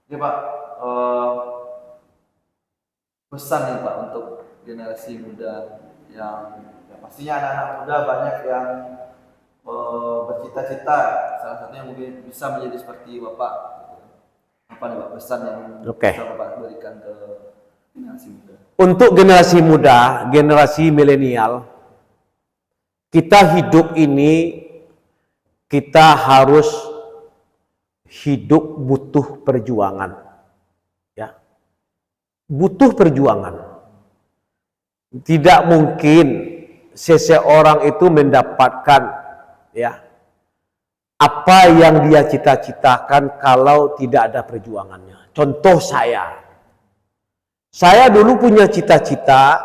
Ya, Pak, pesan nih, Pak, untuk generasi muda yang ya pastinya anak-anak muda banyak yang bercita-cita, salah satunya mungkin bisa menjadi seperti Bapak. Apa nih, Pak, pesan yang bisa Bapak berikan ke generasi muda? Untuk generasi muda, generasi milenial, kita hidup ini, kita harus hidup butuh perjuangan, ya, butuh perjuangan. Tidak mungkin seseorang itu mendapatkan, ya, apa yang dia cita-citakan kalau tidak ada perjuangannya. Contoh saya dulu punya cita-cita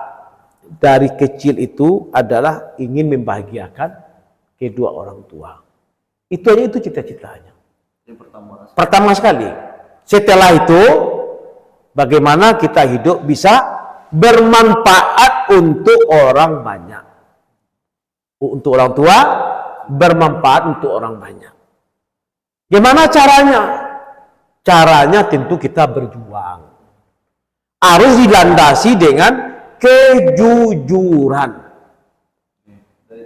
dari kecil itu adalah ingin membahagiakan kedua orang tua. Itu aja, itu cita-citanya. Yang pertama sekali. Setelah itu, bagaimana kita hidup bisa bermanfaat untuk orang banyak. Untuk orang tua, bermanfaat untuk orang banyak. Gimana caranya? Caranya tentu kita berjuang. Harus dilandasi dengan kejujuran.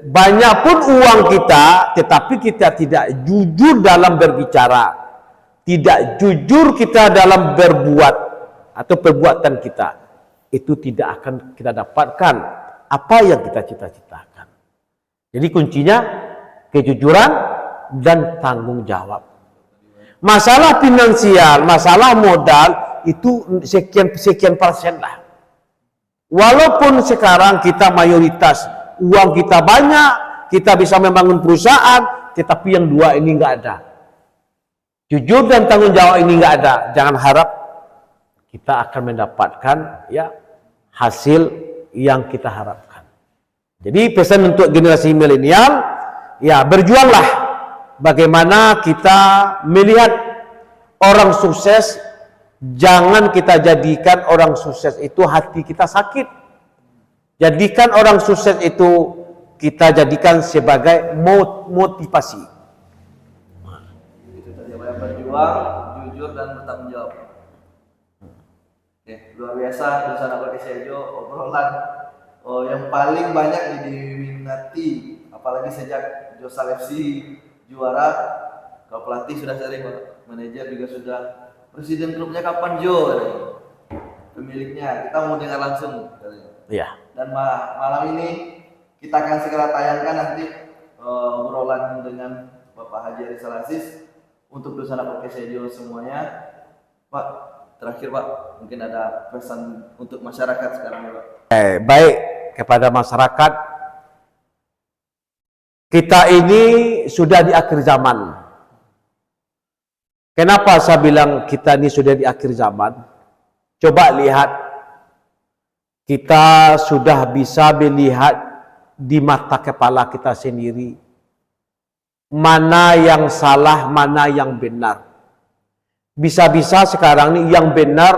Banyak pun uang kita, tetapi kita tidak jujur dalam berbicara, tidak jujur kita dalam berbuat atau perbuatan kita, itu tidak akan kita dapatkan apa yang kita cita-citakan. Jadi kuncinya kejujuran dan tanggung jawab. Masalah finansial, masalah modal itu sekian persen lah. Walaupun sekarang kita mayoritas uang kita banyak, kita bisa membangun perusahaan, tetapi yang dua ini nggak ada. Jujur dan tanggung jawab ini nggak ada. Jangan harap kita akan mendapatkan, ya, hasil yang kita harapkan. Jadi pesan untuk generasi milenial, ya, berjuanglah, bagaimana kita melihat orang sukses. Jangan kita jadikan orang sukses itu hati kita sakit. Jadikan orang sukses itu kita jadikan sebagai motivasi. Itu tadi yang berjuang, jujur dan bertanggung jawab. Oke, luar biasa Dosa Podcast Ejo, obrolan yang paling banyak diminati, apalagi sejak Josal FC juara. Kalau pelatih sudah sering, manajer juga sudah. Presiden klubnya kapan Jo? Pemiliknya, kita mau dengar langsung. Iya. Dan malam ini kita akan segera tayangkan nanti obrolan dengan Bapak Haji Rizal Aziz untuk Dosa Podcast Ejo semuanya. Pak, terakhir Pak, mungkin ada pesan untuk masyarakat sekarang ya Pak. Baik, kepada masyarakat, kita ini sudah di akhir zaman. Kenapa saya bilang kita ini sudah di akhir zaman? Coba lihat, kita sudah bisa melihat di mata kepala kita sendiri mana yang salah, mana yang benar. Bisa-bisa sekarang ini yang benar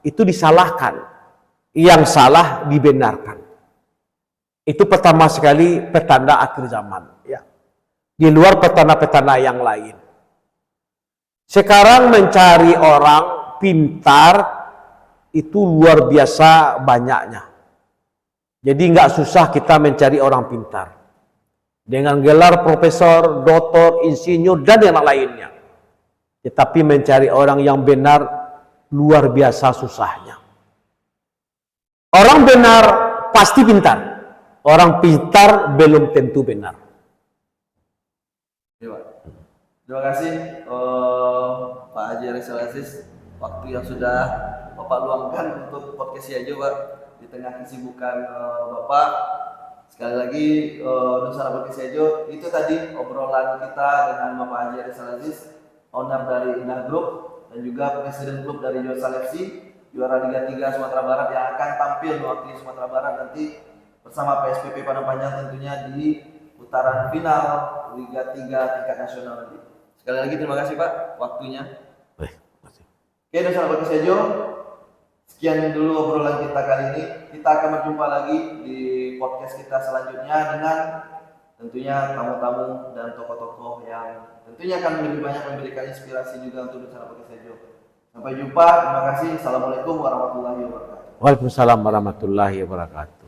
itu disalahkan, yang salah dibenarkan. Itu pertama sekali petanda akhir zaman, ya. Di luar petanda-petanda yang lain. Sekarang mencari orang pintar itu luar biasa banyaknya. Jadi nggak susah kita mencari orang pintar. Dengan gelar profesor, doktor, insinyur, dan yang lainnya. Tetapi mencari orang yang benar luar biasa susahnya. Orang benar pasti pintar. Orang pintar belum tentu benar. Ya, Pak. Terima kasih Pak Haji Rizal Aziz, waktu yang sudah Bapak luangkan untuk podcast aja Pak di tengah kesibukan Bapak. Sekali lagi Dosa Podcast Ejo, itu tadi obrolan kita dengan Bapak Haji Rizal Aziz, owner dari Indah Group dan juga presiden klub dari Josal FC, juara Liga 3 Sumatera Barat yang akan tampil mewakili Sumatera Barat nanti bersama PSPP Padang Panjang tentunya di putaran final Liga 3 tingkat nasional nanti. Sekali lagi terima kasih Pak waktunya. Oke, Dosa Podcast Ejo, sekian dulu obrolan kita kali ini. Kita akan berjumpa lagi di podcast kita selanjutnya dengan tentunya tamu-tamu dan tokoh-tokoh yang tentunya akan lebih banyak memberikan inspirasi juga untuk Dosa Podcast Ejo. Sampai jumpa, terima kasih. Assalamualaikum warahmatullahi wabarakatuh. Waalaikumsalam warahmatullahi wabarakatuh.